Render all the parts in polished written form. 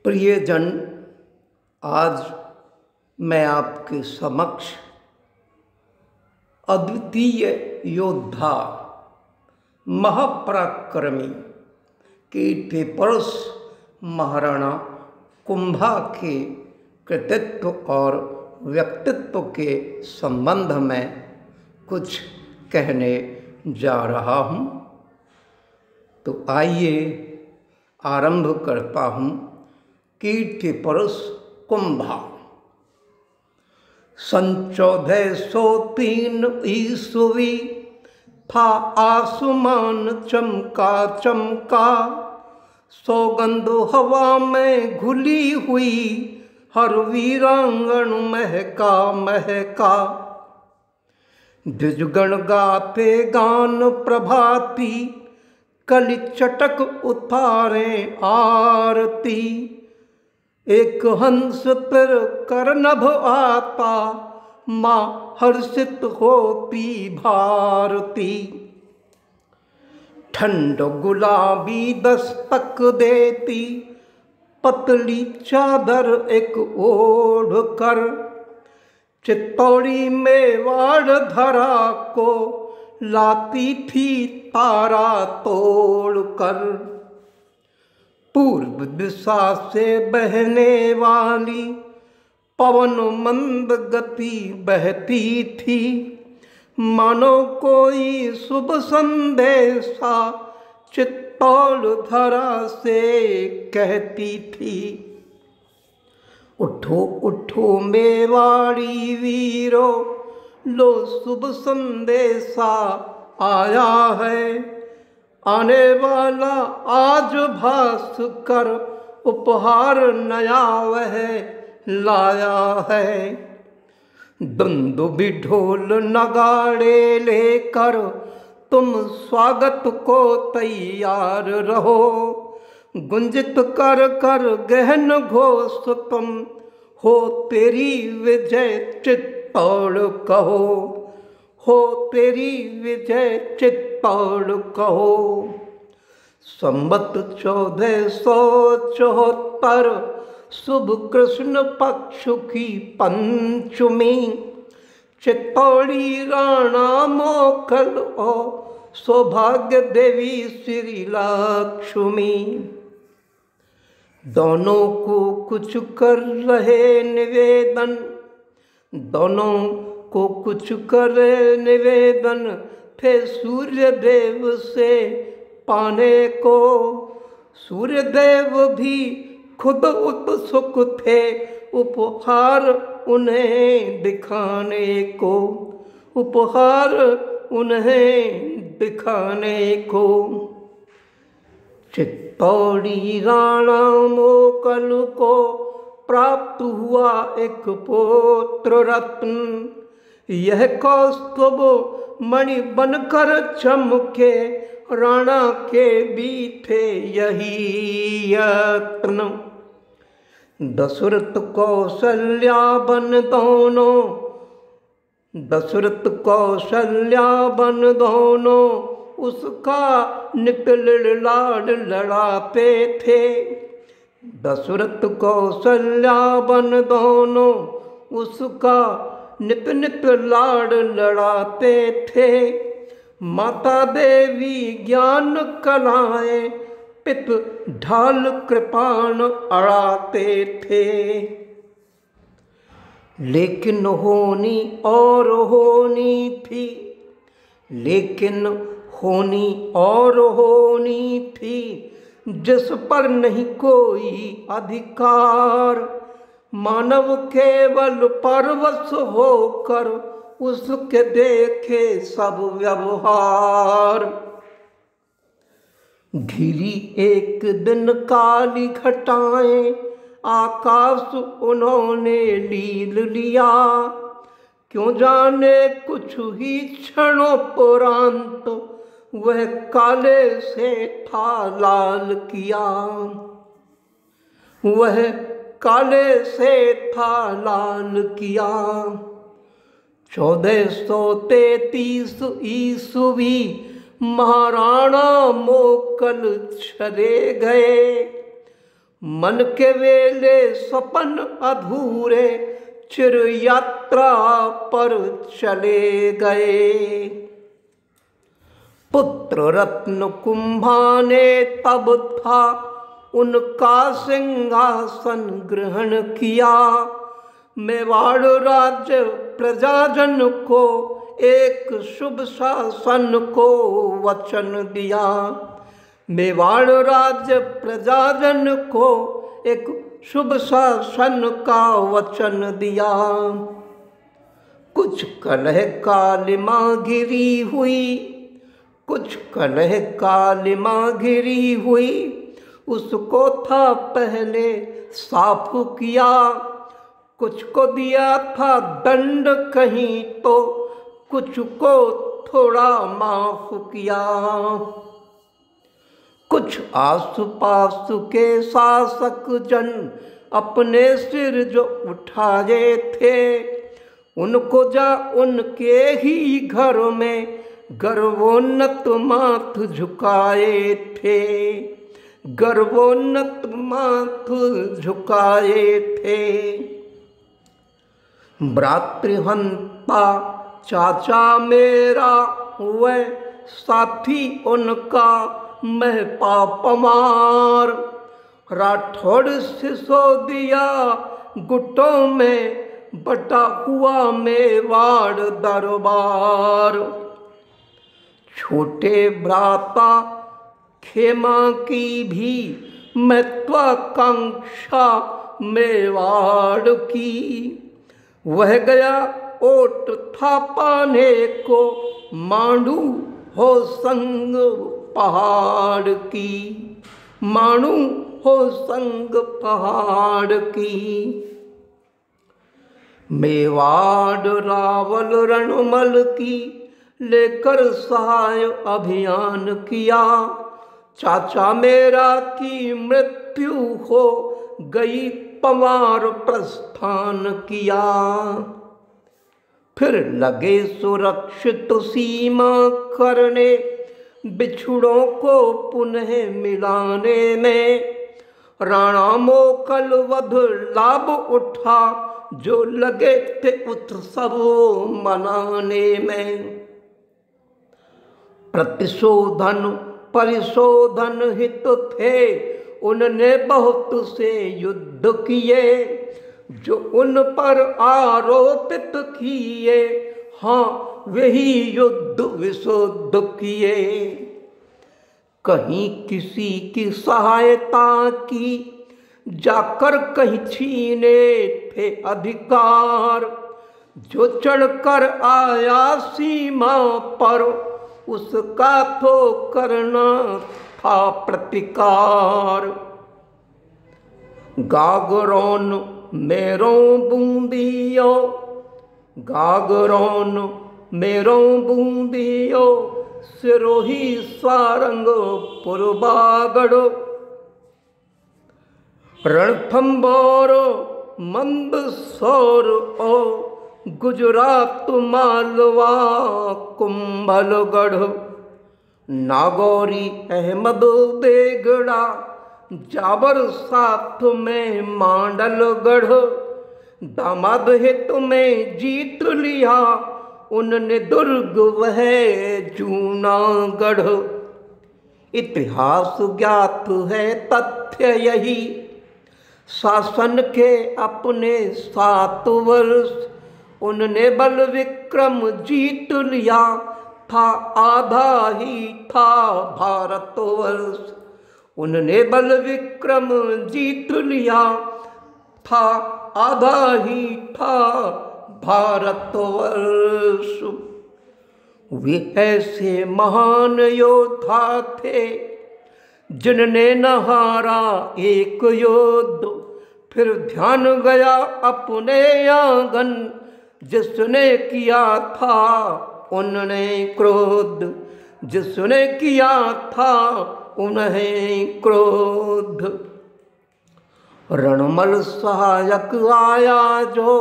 प्रियजन, आज मैं आपके समक्ष अद्वितीय योद्धा महापराक्रमी कीर्तिपुरुष महाराणा कुंभा के कृतित्व और व्यक्तित्व के संबंध में कुछ कहने जा रहा हूँ। तो आइए आरंभ करता हूँ। कीर्तिपुरुष कुंभा 1403 ईस्वी था आसमान चमका चमका, सौगंध हवा में घुली हुई, हर वीरांगन महका महका। द्विजगण गाते गान प्रभाती, कलि चटक उतारे आरती। एक हंस पर करनभ आता, माँ हर्षित होती भारती। ठंड गुलाबी दस्तक देती, पतली चादर एक ओढ़ कर, चित्तौड़ी मेवाड़ धरा को लाती थी तारा तोड़ कर। पूर्व दिशा से बहने वाली पवन मंद गति बहती थी, मानो कोई शुभ संदेशा चित्तौड़ धरा से कहती थी। उठो उठो मेवाड़ी वीरो, लो शुभ संदेशा आया है। आने वाला आज भास्कर, उपहार नया वह लाया है। दुंदुभि ढोल नगाड़े लेकर तुम स्वागत को तैयार रहो। गुंजित कर कर गहन घोष तुम, हो तेरी विजय चित्तौड़ कहो, हो तेरी विजय चित्तौड़ कहो। संवत 1474 शुभ कृष्ण पक्ष की पंचमी, चित्तौड़ी राणा मोकल ओ सौभाग्य देवी श्री लक्ष्मी। दोनों को कुछ कर रहे निवेदन, दोनों को कुछ करे निवेदन थे सूर्य देव से पाने को। सूर्य देव भी खुद उत्सुक थे उपहार उन्हें दिखाने को, उपहार उन्हें दिखाने को। चित्तौड़ी राणा मोकल को प्राप्त हुआ एक पुत्र रत्न, यह कौस्तुभ मणि बनकर चमके, राणा के भी थे यही यत्न। दशरथ कौशल्या बन दोनों, दशरथ कौशल्या बन दोनों, उसका नित लाड लड़ाते थे। दशरथ कौशल्या बन दोनों, उसका नित नित लाड लड़ाते थे। माता देवी ज्ञान कलाएं, पित ढाल कृपाण अड़ाते थे। लेकिन होनी और होनी थी, लेकिन होनी और होनी थी, जिस पर नहीं कोई अधिकार। मानव केवल परवश होकर उसके देखे सब व्यवहार। घिरी एक दिन काली घटाएं, आकाश उन्होंने लील लिया। क्यों जाने कुछ ही क्षणोपरांत वह काले से था लाल किया, वह काले से था लाल किया। 1433 ईस्वी महाराणा मोकल चले गए। मन के वेले सपन अधूरे चिर यात्रा पर चले गए। पुत्र रत्न कुंभाने तब था उनका सिंहासन ग्रहण किया। मेवाड़ राज्य प्रजाजन को एक शुभ शासन को वचन दिया। मेवाड़ राज्य प्रजाजन को एक शुभ शासन का वचन दिया। कुछ कलह कालिमा घिरी हुई, कुछ कलह कालिमा घिरी हुई, उसको था पहले साफ किया। कुछ को दिया था दंड कहीं तो कुछ को थोड़ा माफ किया। कुछ आस पास के शासक जन अपने सिर जो उठाए थे, उनको जा उनके ही घर में गर्वोन्नत माथ झुकाए थे, गर्वोन्नत माथ झुकाए थे। भ्रातृहंता चाचा मेरा वह साथी उनका मैं पापमार। राठौड़ सिसोदिया गुटों में बटा हुआ मेवाड़ दरबार। छोटे भ्राता खेमा की भी महत्वाकांक्षा मेवाड़ की। वह गया ओट था पाने को मांडू हो संग पहाड़ की, मांडू हो संग पहाड़ की। मेवाड़ रावल रणमल की लेकर सहाय अभियान किया। चाचा मेरा की मृत्यु हो गई, पवार प्रस्थान किया। फिर लगे सुरक्षित सीमा करने, बिछड़ों को पुनः मिलाने में। राणा मोकल वध लाभ उठा, जो लगे थे उत्सव मनाने में। प्रतिशोधन परिशोधन हित थे, उनने बहुत से युद्ध किए, जो उन पर आरोपित किए, हाँ वही युद्ध विशुद्ध किए। कहीं किसी की सहायता की, जाकर कहीं छीने थे अधिकार। जो चढ़कर आया सीमा पर, उसका तो करना था प्रतिकार। गागरोन मेरों बूंदियों, गागरोन मेरों बूंदियों, सिरोही सारंग पुरबागड़। रणथंबोर मंदसौर ओ, गुजरात मालवा कुंभलगढ़। नागौरी अहमद बेगड़ा, जाबर साथ में मांडलगढ़। दामाद हित में जीत लिया, उनने दुर्ग वह जूनागढ़। इतिहास ज्ञात है तथ्य यही, शासन के अपने 7 वर्ष, उनने बल विक्रम जीत लिया था, आधा ही था भारतवर्ष। उनने बल विक्रम जीत लिया था, आधा ही था भारतवर्ष। वे ऐसे महान योद्धा थे, जिनने न हारा एक युद्ध। फिर ध्यान गया अपने आंगन, जिसने किया था उन्हें क्रोध, जिसने किया था उन्हें क्रोध। रणमल सहायक आया जो,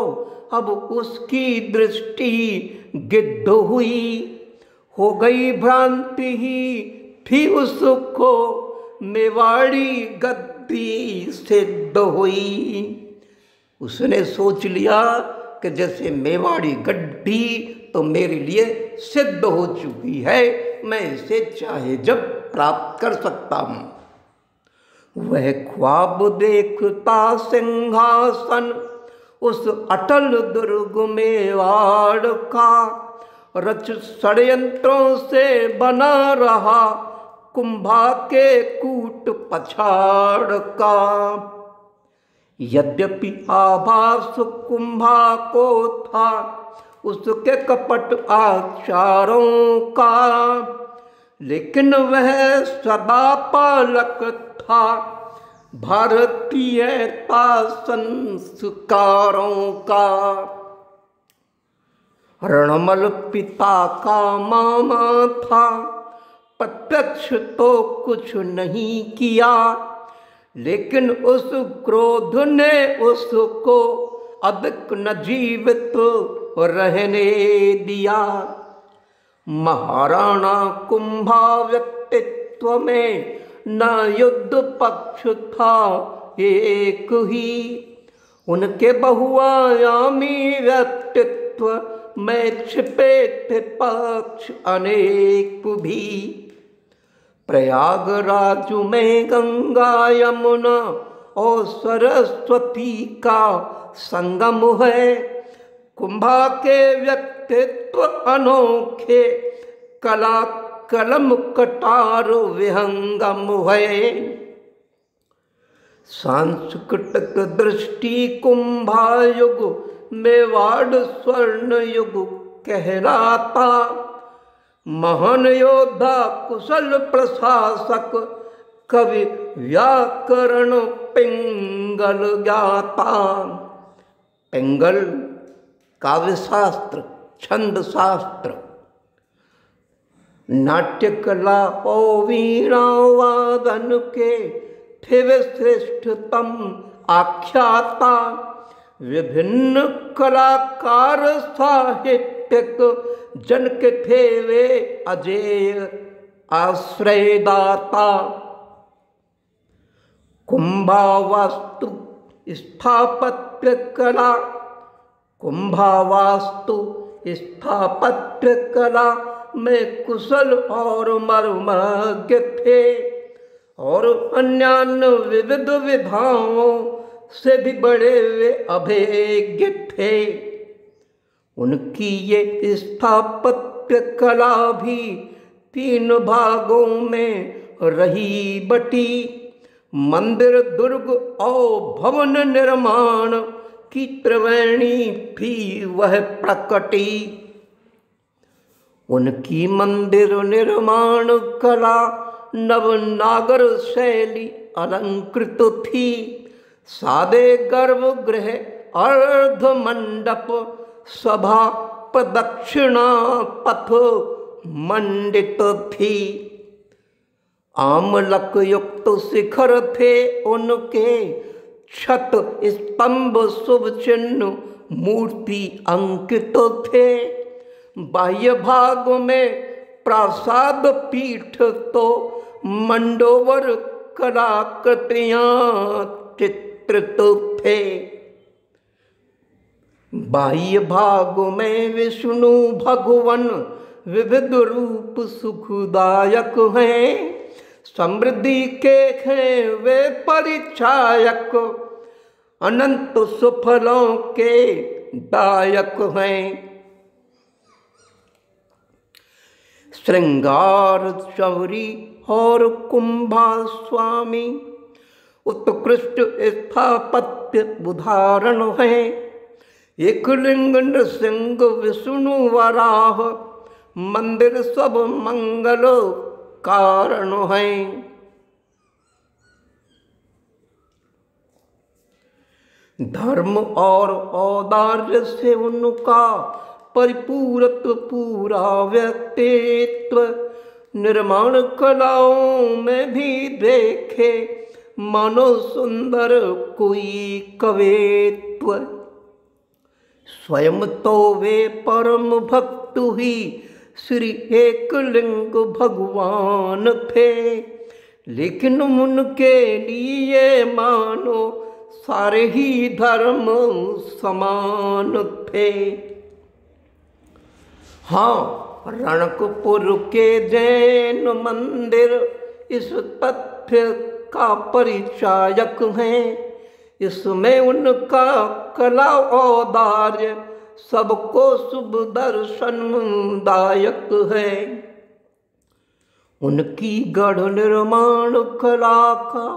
अब उसकी दृष्टि गिद्ध हुई। हो गई भ्रांति ही थी उसको, मेवाड़ी गड्ढी सिद्ध हुई। उसने सोच लिया कि जैसे मेवाड़ी गड्ढी तो मेरे लिए सिद्ध हो चुकी है, मैं इसे चाहे जब प्राप्त कर सकता हूँ। वह ख्वाब देखता सिंहासन उस अटल दुर्ग मेवाड़ का, रच षड्यंत्रों से बना रहा कुंभा के कूट पछाड़ का। यद्यपि आभास कुंभा को था उसके कपट आचारों का, लेकिन वह सदा पालक था भारतीयता संस्कारों का। रणमल पिता का मामा था, प्रत्यक्ष तो कुछ नहीं किया, लेकिन उस क्रोध ने उसको अधिक न जीवित रहने दिया। महाराणा कुंभा व्यक्तित्व में न युद्ध पक्ष था एक ही, उनके बहुआयामी व्यक्तित्व में छिपे थे पक्ष अनेक भी। प्रयागराज में गंगा यमुना और सरस्वती का संगम है। कुंभा के व्यक्तित्व अनोखे, कला कलम कटार विहंगम है। सांस्कृतिक दृष्टि कुंभा युग मेवाड़ स्वर्ण युग कहलाता। महान योद्धा कुशल प्रशासक कवि व्याकरण पिंगल ज्ञाता। पिंगल काव्य शास्त्र, छंद शास्त्र, नाट्य कला और वीणा वादन के थे वे श्रेष्ठतम आख्याता। विभिन्न कलाकार साहित्यक जन के थे वे अजेय आश्रयदाता। कुंभा वास्तु स्थापत्य कला, कुंभा वास्तु स्थापत्य कला में कुशल और मर्मज्ञ थे, और अन्य विविध विधाओं से भी बड़े वे अभिज्ञ थे। उनकी ये स्थापत्य कला भी 3 भागों में रही बटी। मंदिर, दुर्ग और भवन निर्माण की त्रिवेणी भी वह प्रकटी। उनकी मंदिर निर्माण कला नवनागर शैली अलंकृत थी। सादे गर्भगृह, अर्ध मंडप, सभा प्रदक्षिणा पथ मंडित थी। आमलक युक्त शिखर थे उनके, छत स्तंभ शुभ चिन्ह मूर्ति अंकित थे। बाह्य भाग में प्रासाद पीठ तो मंडोवर कलाकृतियां चित्रित थे। बाह्य भाग में विष्णु भगवान विविध रूप सुखदायक हैं। समृद्धि के हैं वे परिचायक, अनंत सुफलों के दायक हैं। श्रृंगार चौरी और कुंभा स्वामी उत्कृष्ट स्थापत्य उदाहरण है। एक लिंग नृसिंह विष्णु वराह मंदिर सब मंगल कारण है। धर्म और औदार्य से उनका परिपूरत पूरा व्यक्तित्व निर्माण कलाओं में भी देखे मानो सुंदर कोई कवित्व। स्वयं तो वे परम भक्त ही श्री एकलिंग भगवान थे, लेकिन उनके लिए मानो सारे ही धर्म समान थे। हाँ, रणकपुर के जैन मंदिर इस तथ्य का परिचायक हैं। इसमें उनका कला औदार्य सबको शुभ दर्शनदायक है। उनकी गढ़ निर्माण कला का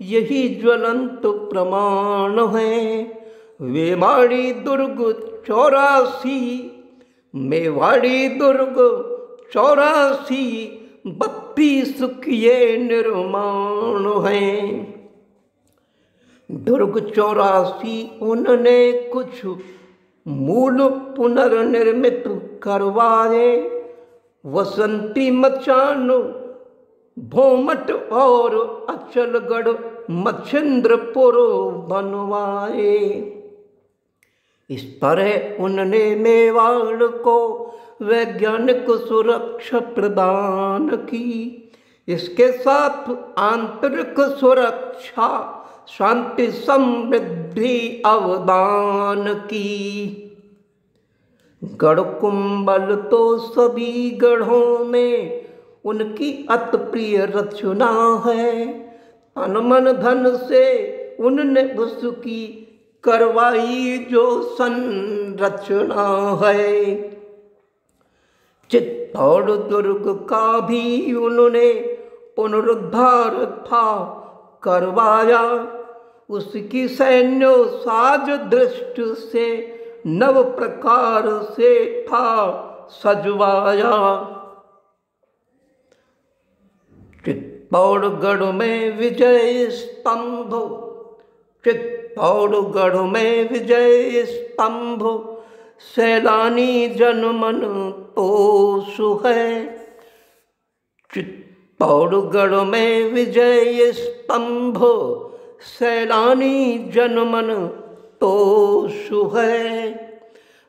यही ज्वलंत प्रमाण है। मेवाड़ी दुर्ग 32 किए निर्माण हैं। दुर्ग 84 उन्होंने कुछ मूल पुनर्निर्मित करवाए। वसंती मचान, भोमट और अचलगढ़ मच्छिंद्रपुर बनवाए। इस तरह उन्होंने मेवाड़ को वैज्ञानिक सुरक्षा प्रदान की। इसके साथ आंतरिक सुरक्षा, शांति, समृद्धि अवदान की। गढ़ कुंभल तो सभी गढ़ों में उनकी अति प्रिय रचना है। तन मन धन से उनने उसकी करवाई जो संरचना है। चित्तौड़ दुर्ग का भी उन्होंने पुनरुद्धार था करवाया। उसकी सैन्य साज दृष्टि से नव प्रकार से था सजवाया। चित्तौड़गढ़ में विजय स्तंभ, चित्तौड़गढ़ में विजय स्तंभ, सैलानी जनमन तोष है। चित्तौड़गढ़ में विजय स्तंभ, सैलानी जनमन तोष है।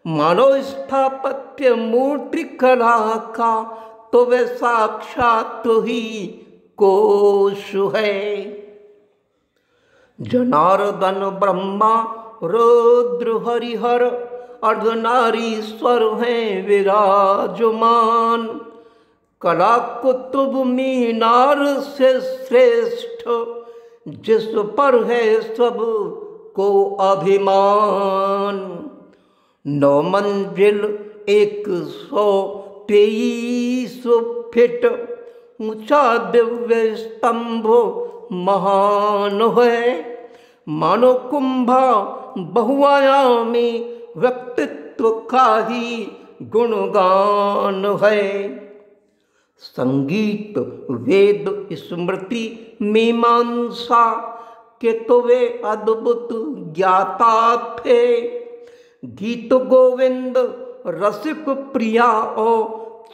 मानो स्थापत्य मूर्ति कला का तो वे साक्षात ही कोश है। जनार्दन ब्रह्मा रुद्र हरिहर अर्धनारीश्वर हैं विराजमान। कला कुतुब मीनार से श्रेष्ठ, जिस पर है सब को अभिमान। 9 मंजिल 123 फीट ऊंचा दिव्य स्तंभ महान है। मानो कुंभा बहुआयामी व्यक्तित्व का ही गुणगान है। संगीत, वेद, स्मृति, मीमांसा के तो वे अद्भुत ज्ञाता थे। गीत गोविंद रसिक प्रिया और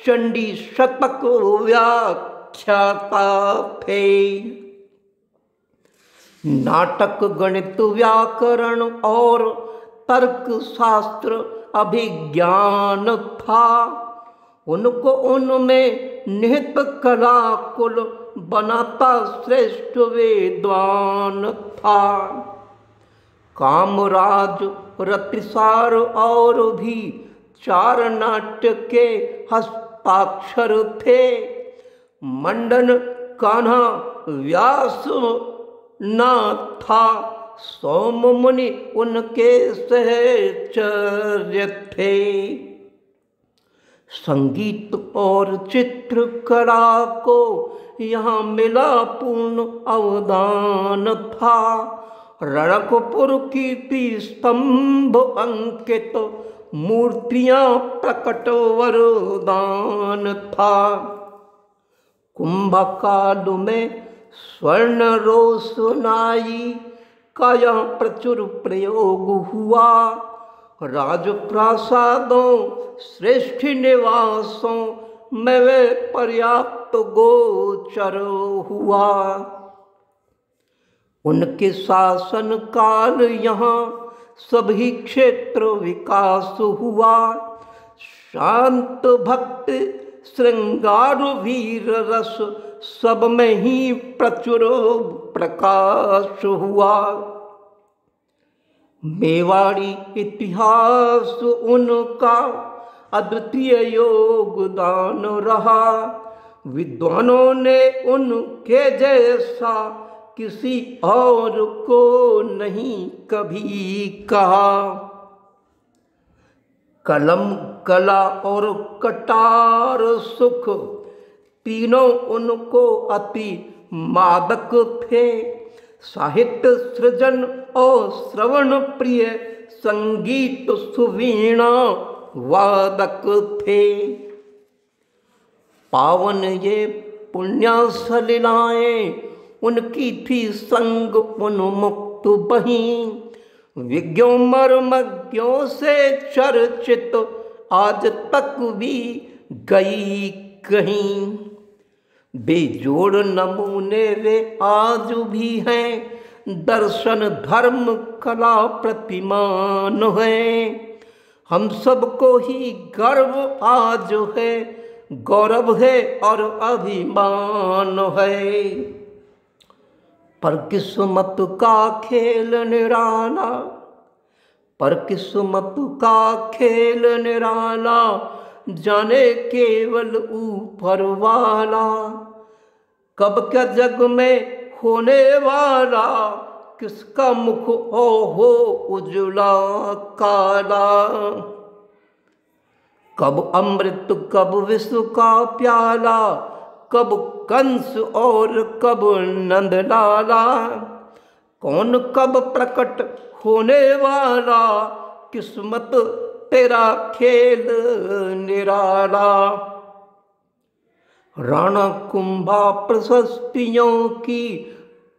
चंडी शतक व्याख्याता थे। नाटक, गणित, व्याकरण और तर्क शास्त्र अभिज्ञान था। उनको उनमें निहित कला कुल बनाता श्रेष्ठ विद्वान था। कामराज, रतिसार और भी 4 नाट्य के हस्ताक्षर थे। मंडन, कान्हा, व्यास ना था। सोम मुनि उनके सहचर्य थे। संगीत और चित्रकला को यहाँ मिला पूर्ण अवदान था। रणकपुर कीर्ति स्तंभ अंकित मूर्तियां प्रकट वरदान था। कुंभकाल में स्वर्ण रोशनाई का यहाँ प्रचुर प्रयोग हुआ। राजप्रासादों, श्रेष्ठ निवासों में वे पर्याप्त गोचर हुआ। उनके शासन काल यहाँ सभी क्षेत्र विकास हुआ। शांत भक्त, श्रृंगार, वीर रस, सब में ही प्रचुर प्रकाश हुआ। मेवाड़ी इतिहास उनका अद्वितीय योगदान रहा। विद्वानों ने उनके जैसा किसी और को नहीं कभी कहा। कलम, कला और कटार सुख तीनों उनको अति मादक थे। साहित्य सृजन और श्रवण प्रिय संगीत सुवीणा वादक थे। पावन ये पुण्यसलिलाएं उनकी थी संग उन्मुक्त बही। विज्ञों मर्मज्ञों से चर्चित आज तक भी गई कहीं। बेजोड़ नमूने वे आज भी हैं, दर्शन धर्म कला प्रतिमान है। हम सबको ही गर्व आज है, गौरव है और अभिमान है। पर किस्मत का खेल निराला, पर किस्मत का खेल निराला, जाने केवल ऊपर वाला। कब क्या जग में होने वाला, किसका मुख हो उजला काला। कब अमृत कब विष का प्याला, कब कंस और कब नंदलाला। कौन कब प्रकट होने वाला, किस्मत तेरा खेल निराला। राणा कुंभा प्रशस्तियों की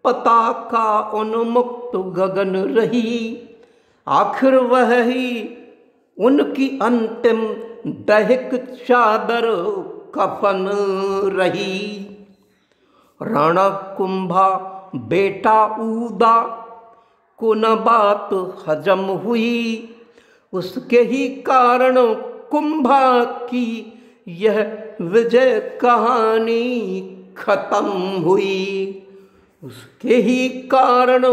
पताका उन्मुक्त गगन रही। आखिर वह ही उनकी अंतिम दैहिक चादर कफन रही। राणा कुंभा बेटा ऊदा को न बात हजम हुई। उसके ही कारण कुंभा की यह विजय कहानी खत्म हुई। उसके ही कारण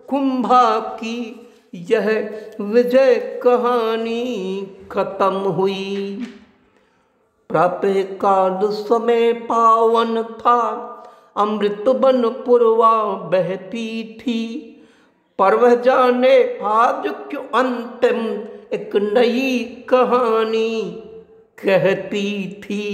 कुंभा की यह विजय कहानी खत्म हुई। प्रातः काल समय पावन था, अमृत बन पुरवा बहती थी। पर वह जाने आज क्यों अंतिम एक नई कहानी कहती थी।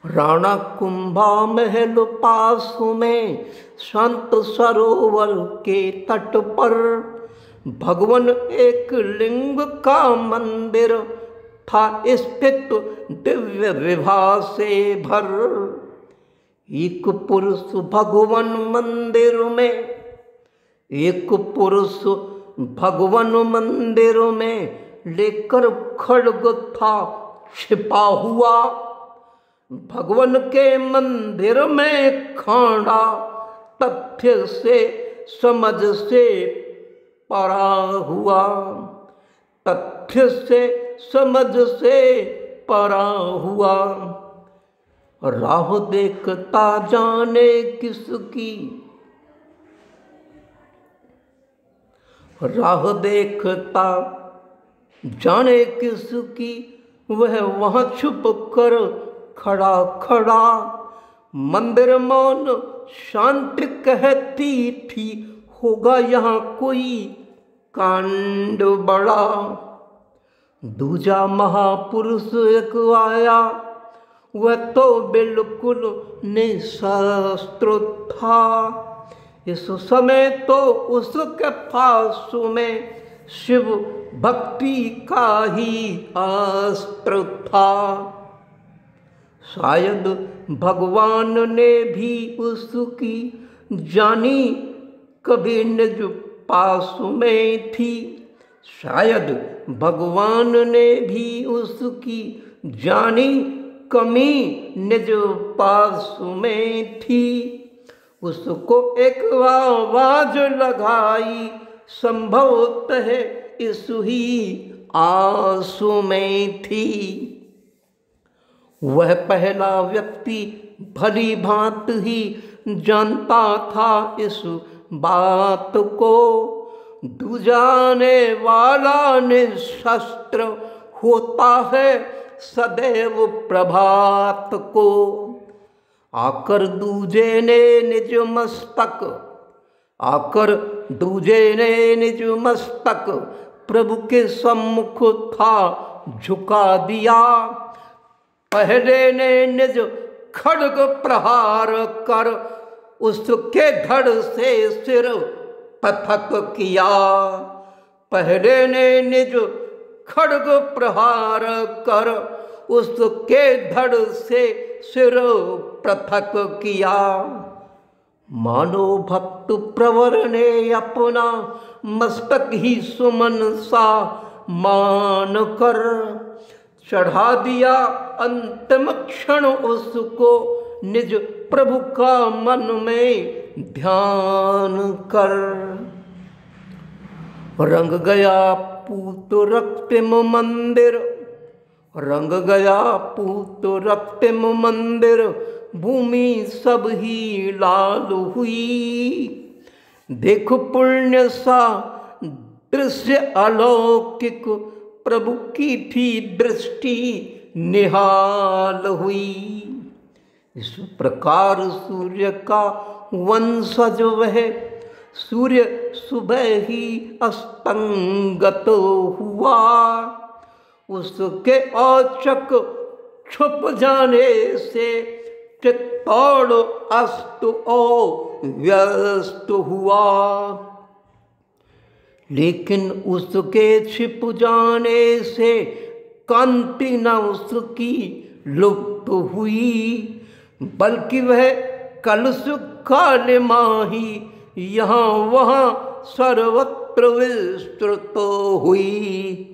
राणा कुंभा महल पास में शांत सरोवर के तट पर भगवान एक लिंग का मंदिर था स्थित दिव्य विभा से भर। एक पुरुष भगवान मंदिर में, एक पुरुष भगवान मंदिर में लेकर खड्ग था छिपा हुआ। भगवान के मंदिर में खाना तथ्य से समझ से परा हुआ। तथ्य से समझ से परा हुआ। राह देखता जाने किसकी, राह देखता जाने किसकी, वह वहाँ छुप कर खड़ा खड़ा। मंदिर मौन शांति कहती थी, होगा यहाँ कोई कांड बड़ा। दूजा महापुरुष एक आया, वह तो बिल्कुल निशस्त्र था। इस समय तो उसके पास में शिव भक्ति का ही अस्त्र था। शायद भगवान ने भी उसकी जानी कभी निज पास में थी। शायद भगवान ने भी उसकी जानी कमी निज पास में थी। उसको एक आवाज लगाई, संभवतः इस ही आंसू में थी। वह पहला व्यक्ति भली भांति ही जानता था इस बात को। दूजाने वाला निशस्त्र होता है सदैव प्रभात को। आकर दूजे ने निज मस्तक प्रभु के सम्मुख था झुका दिया। पहले ने निज खड्ग प्रहार कर उसके धड़ से सिर पृथक किया। पहले ने निज खड्ग प्रहार कर उसके धड़ से सिर पृथक किया। मानो भक्त प्रवर ने अपना मस्तक ही सुमन सा मान कर चढ़ा दिया अंतिम क्षण उसको निज प्रभु का मन में ध्यान कर। रंग गया पूत रक्तिम मंदिर, रंग गया पूत रक्तिम मंदिर, भूमि सब ही लाल हुई। देख पुण्य सा दृश्य अलौकिक, प्रभु की भी दृष्टि निहाल हुई। इस प्रकार सूर्य का वंशज वह सूर्य सुबह ही अस्तंगत हुआ। उसके औचक छुप जाने से चित्तौड़ अस्त व्यस्त हुआ। लेकिन उसके छिप जाने से कांति न उसकी लुप्त हुई, बल्कि वह कलश कालिमा ही यहाँ वहाँ सर्वत्र विस्तृत हुई।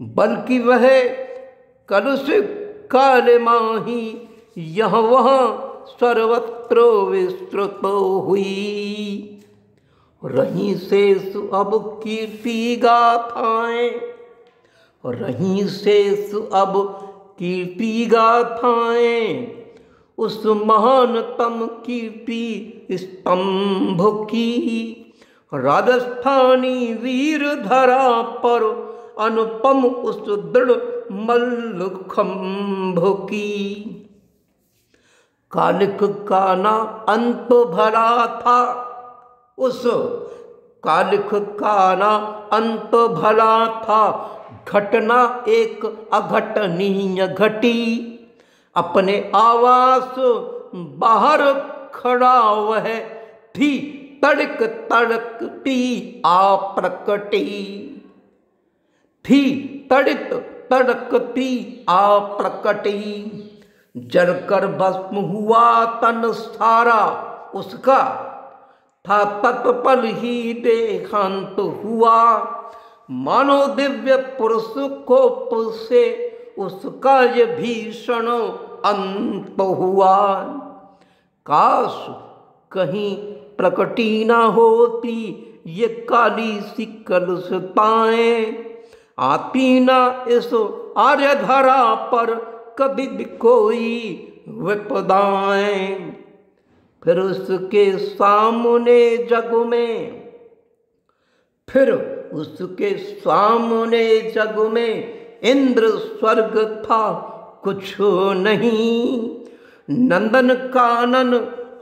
बल्कि वह कलश कालिमा ही यहाँ वहाँ सर्वत्र विस्तृत हुई। रहीं शेष अब कीर्ति गाथाएं, रहीं शेष अब कीर्ति गाथाएं, उस महानतम कीर्ति स्तंभ की। राजस्थानी वीर धरा पर अनुपम उस दृढ़ मल्लखंभ की। कालिक का ना अंत भरा था, उस कालिक का ना अंत भला था। घटना एक अघटनीय घटी, अपने आवास बाहर खड़ा वह थी तड़क तड़कती आ प्रकटी, थी तड़क तड़कती आ प्रकटी। जलकर भस्म हुआ तन सारा उसका, था तत्पल ही देहांत हुआ। मानो दिव्य पुरुष कोप से उसका ये भीषण अंत हुआ। काश कहीं प्रकटी ना होती ये काली सी कलुषताएं, आती ना इस आर्यधरा पर कभी भी कोई विपदाएं। फिर उसके सामने जग में, फिर उसके सामने जग में इंद्र स्वर्ग था कुछ नहीं। नंदन कानन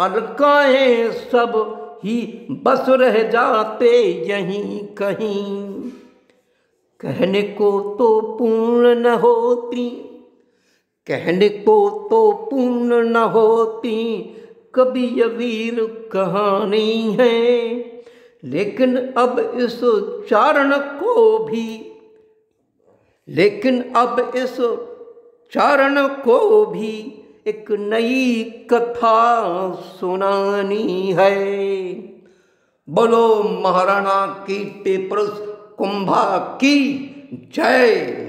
अलकाएं सब ही बस रह जाते यहीं कहीं। कहने को तो पूर्ण न होती, कहने को तो पूर्ण न होती कभी ये वीर कहानी है। लेकिन अब इस चारण को भी, लेकिन अब इस चारण को भी एक नई कथा सुनानी है। बोलो महाराणा कीर्ति पुरुष कुंभा की जय।